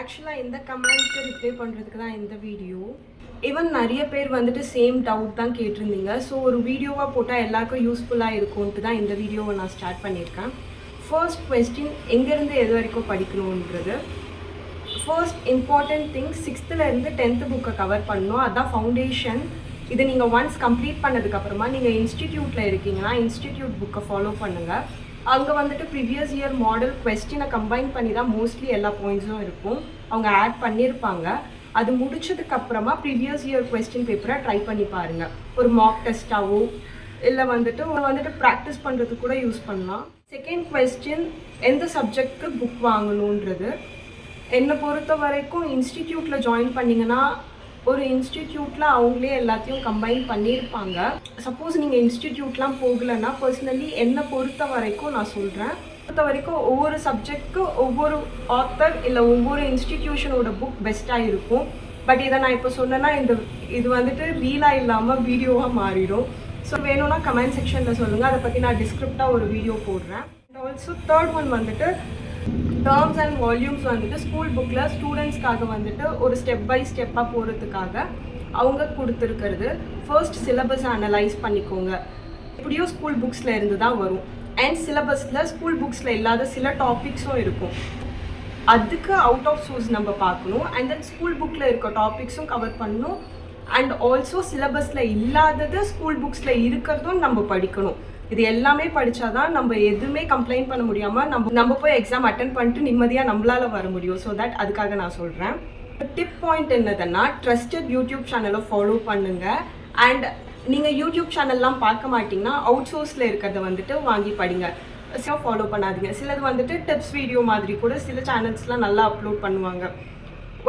ஆக்சுவலாக இந்த கமெண்ட்க்கு ரிப்ளை பண்ணுறதுக்கு தான் இந்த வீடியோ. ஈவன் நிறைய பேர் வந்துட்டு சேம் டவுட் தான் கேட்டிருந்தீங்க. ஸோ ஒரு வீடியோவாக போட்டால் எல்லாருக்கும் யூஸ்ஃபுல்லாக இருக்கும்ன்ட்டு தான் இந்த வீடியோவை நான் ஸ்டார்ட் பண்ணியிருக்கேன். ஃபர்ஸ்ட் கொஸ்டின், எங்கேருந்து எது வரைக்கும் படிக்கணுன்றது. ஃபர்ஸ்ட் இம்பார்ட்டன்ட் திங், 6th-லேருந்து 10th புக்கை கவர் பண்ணணும். அதுதான் ஃபவுண்டேஷன். இது நீங்கள் ஒன்ஸ் கம்ப்ளீட் பண்ணதுக்கப்புறமா நீங்கள் இன்ஸ்டிடியூட்டில் இருக்கீங்கன்னா இன்ஸ்டிடியூட் புக்கை ஃபாலோ பண்ணுங்கள். அங்கே வந்துட்டு ப்ரீவியஸ் இயர் மாடல் கொஸ்டினை கம்பைன் பண்ணி தான் மோஸ்ட்லி எல்லா பாயிண்ட்ஸும் இருக்கும், அவங்க ஆட் பண்ணியிருப்பாங்க. அது முடிச்சதுக்கப்புறமா ப்ரீவியஸ் இயர் கொஸ்டின் பேப்பரை ட்ரை பண்ணி பாருங்கள். ஒரு மாக் டெஸ்ட்டாவோ இல்லை வந்துட்டு ப்ராக்டிஸ் பண்ணுறதுக்கு கூட யூஸ் பண்ணலாம். செகண்ட் கொஸ்டின், எந்த சப்ஜெக்ட்க்கு புக் வாங்கணுன்றது. என்னை பொறுத்த வரைக்கும் இன்ஸ்டிடியூட்டில் ஜாயின் பண்ணிங்கன்னா ஒரு இன்ஸ்டிடியூட்டில் அவங்களே எல்லாத்தையும் கம்பைன் பண்ணியிருப்பாங்க. சப்போஸ் நீங்கள் இன்ஸ்டிடியூட்லாம் போகலைன்னா பர்சனலி என்னை பொறுத்த வரைக்கும் நான் சொல்கிறேன், ஒவ்வொரு சப்ஜெக்ட்க்கு ஒவ்வொரு ஆத்தர் இல்லை ஒவ்வொரு இன்ஸ்டிடியூஷனோட புக் பெஸ்ட்டாக இருக்கும். பட் இதை நான் இப்போ சொன்னேன்னா இது வந்துட்டு ரீலாக இல்லாமல் வீடியோவாக மாறிடும். ஸோ வேணும்னா கமெண்ட் செக்ஷனில் சொல்லுங்கள், அதை பற்றி நான் டிஸ்கிரிப்டாக ஒரு வீடியோ போடுறேன். அண்ட் ஆல்சோ தேர்ட் ஒன் வந்துட்டு டேர்ம்ஸ் அண்ட் வால்யூம்ஸ் வந்துட்டு ஸ்கூல் புக்கில் ஸ்டூடெண்ட்ஸ்க்காக வந்துட்டு ஒரு ஸ்டெப் பை ஸ்டெப்பாக போகிறதுக்காக அவங்க கொடுத்துருக்கிறது. ஃபர்ஸ்ட் சிலபஸ் அனலைஸ் பண்ணிக்கோங்க. எப்படியோ ஸ்கூல் புக்ஸில் இருந்து தான் வரும். அண்ட் சிலபஸில் ஸ்கூல் புக்ஸில் இல்லாத சில டாபிக்ஸும் இருக்கும், அதுக்கு அவுட் ஆஃப் சோர்ஸ் நம்ம பார்க்கணும். அண்ட் தென் ஸ்கூல் புக்கில் இருக்க டாபிக்ஸும் கவர் பண்ணணும். அண்ட் ஆல்சோ சிலபஸில் இல்லாதது ஸ்கூல் புக்ஸில் இருக்கிறதும் நம்ம படிக்கணும். இது எல்லாமே படித்தாதான் நம்ம எதுவுமே கம்ப்ளைண்ட் பண்ண முடியாமல் நம்ம போய் எக்ஸாம் அட்டன் பண்ணிட்டு நிம்மதியாக நம்மளால் வர முடியும். ஸோ தட் அதுக்காக நான் சொல்கிறேன். டிப் பாயிண்ட் என்னதுன்னா, ட்ரஸ்டட் யூடியூப் சேனலை ஃபாலோ பண்ணுங்கள். அண்ட் நீங்கள் யூடியூப் சேனல்லாம் பார்க்க மாட்டிங்கன்னா அவுட் சோர்ஸில் இருக்கிறத வந்துட்டு வாங்கி படிங்க. ஃபாலோ பண்ணாதீங்க. சிலது வந்துட்டு டிப்ஸ் வீடியோ மாதிரி கூட சில சேனல்ஸ்லாம் நல்லா அப்லோட் பண்ணுவாங்க.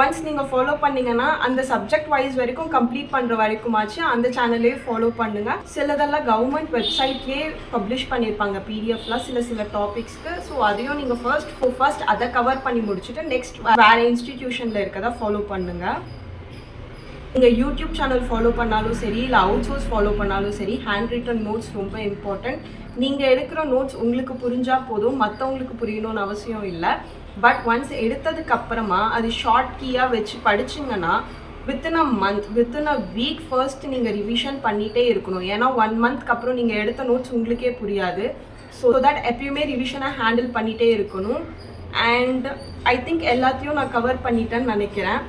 ஒன்ஸ் நீங்கள் ஃபாலோ பண்ணிங்கன்னா அந்த சப்ஜெக்ட் வைஸ் வரைக்கும் கம்ப்ளீட் பண்ணுற வரைக்குமாச்சு அந்த சேனலே ஃபாலோ பண்ணுங்கள். சிலதெல்லாம் கவர்மெண்ட் வெப்சைட்லேயே பப்ளிஷ் பண்ணியிருப்பாங்க பிடிஎஃப்லாம் சில டாபிக்ஸ்க்கு. ஸோ அதையும் நீங்கள் ஃபர்ஸ்ட் அதை கவர் பண்ணி முடிச்சுட்டு நெக்ஸ்ட் வேறு இன்ஸ்டிடியூஷனில் இருக்கதை ஃபாலோ பண்ணுங்கள். நீங்கள் யூடியூப் சேனல் ஃபாலோ பண்ணாலும் சரி இல்லை அவுட் சோர்ஸ் ஃபாலோ பண்ணாலும் சரி, ஹேண்ட் ரிட்டன் நோட்ஸ் ரொம்ப இம்பார்ட்டண்ட். நீங்கள் எடுக்கிற நோட்ஸ் உங்களுக்கு புரிஞ்சால் போதும், மற்றவங்களுக்கு புரியணும்னு அவசியம் இல்லை. பட் ஒன்ஸ் எடுத்ததுக்கப்புறமா அது ஷார்ட் கீயாக வச்சு படிச்சிங்கன்னா வித்தின் அ வீக் ஃபர்ஸ்ட் நீங்கள் ரிவிஷன் பண்ணிகிட்டே இருக்கணும். ஏன்னா 1 மந்த்க்கு அப்புறம் நீங்கள் எடுத்த நோட்ஸ் உங்களுக்கே புரியாது. ஸோ தட் எப்பயுமே ரிவிஷனை ஹேண்டில் பண்ணிகிட்டே இருக்கணும். அண்ட் ஐ திங்க் எல்லாத்தையும் நான் கவர் பண்ணிட்டேன்னு நினைக்கிறேன்.